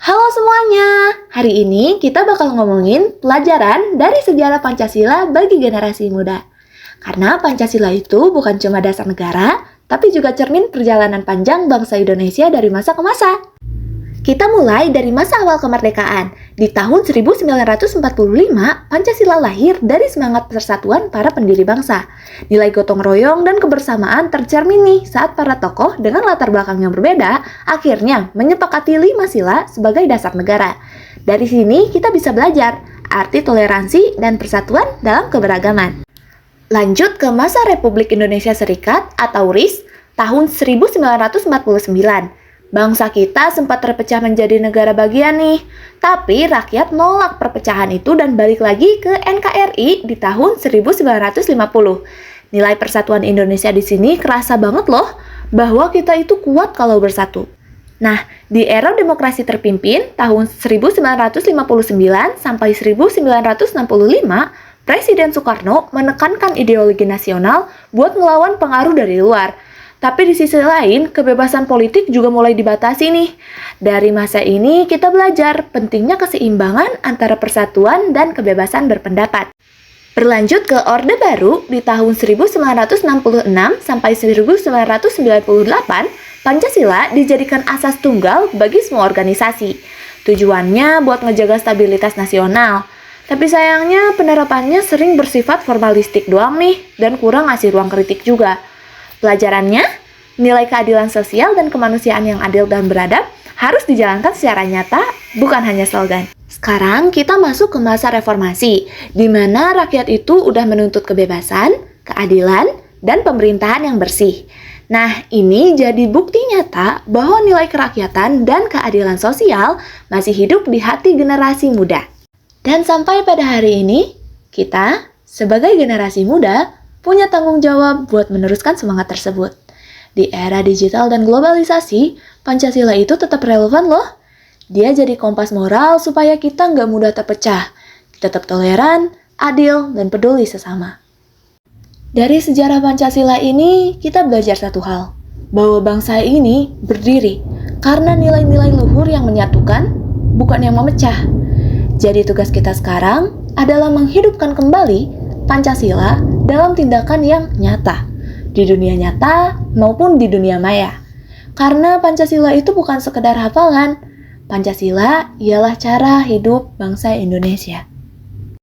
Halo semuanya, hari ini kita bakal ngomongin pelajaran dari sejarah Pancasila bagi generasi muda. Karena Pancasila itu bukan cuma dasar negara, tapi juga cermin perjalanan panjang bangsa Indonesia dari masa ke masa. Kita mulai dari masa awal kemerdekaan. Di tahun 1945, Pancasila lahir dari semangat persatuan para pendiri bangsa. Nilai gotong royong dan kebersamaan tercermin nih saat para tokoh dengan latar belakang yang berbeda akhirnya menyepakati 5 sila sebagai dasar negara. Dari sini kita bisa belajar arti toleransi dan persatuan dalam keberagaman. Lanjut ke masa Republik Indonesia Serikat atau RIS tahun 1949. Bangsa kita sempat terpecah menjadi negara bagian nih, tapi rakyat nolak perpecahan itu dan balik lagi ke NKRI di tahun 1950. Nilai persatuan Indonesia di sini kerasa banget loh, bahwa kita itu kuat kalau bersatu. Nah, di era demokrasi terpimpin tahun 1959 sampai 1965, Presiden Soekarno menekankan ideologi nasional buat ngelawan pengaruh dari luar. Tapi di sisi lain, kebebasan politik juga mulai dibatasi nih. Dari masa ini, kita belajar pentingnya keseimbangan antara persatuan dan kebebasan berpendapat. Berlanjut ke Orde Baru, di tahun 1966 sampai 1998, Pancasila dijadikan asas tunggal bagi semua organisasi. Tujuannya buat ngejaga stabilitas nasional. Tapi sayangnya penerapannya sering bersifat formalistik doang nih, dan kurang ngasih ruang kritik juga. Pelajarannya, nilai keadilan sosial dan kemanusiaan yang adil dan beradab harus dijalankan secara nyata, bukan hanya slogan. Sekarang kita masuk ke masa reformasi, di mana rakyat itu udah menuntut kebebasan, keadilan, dan pemerintahan yang bersih. Nah, ini jadi bukti nyata bahwa nilai kerakyatan dan keadilan sosial masih hidup di hati generasi muda. Dan sampai pada hari ini, kita sebagai generasi muda punya tanggung jawab buat meneruskan semangat tersebut. Di era digital dan globalisasi, Pancasila itu tetap relevan loh. Dia jadi kompas moral supaya kita nggak mudah terpecah, tetap toleran, adil, dan peduli sesama. Dari sejarah Pancasila ini, kita belajar satu hal, bahwa bangsa ini berdiri karena nilai-nilai luhur yang menyatukan, bukan yang memecah. Jadi tugas kita sekarang adalah menghidupkan kembali Pancasila dalam tindakan yang nyata, di dunia nyata maupun di dunia maya. Karena Pancasila itu bukan sekedar hafalan, Pancasila ialah cara hidup bangsa Indonesia.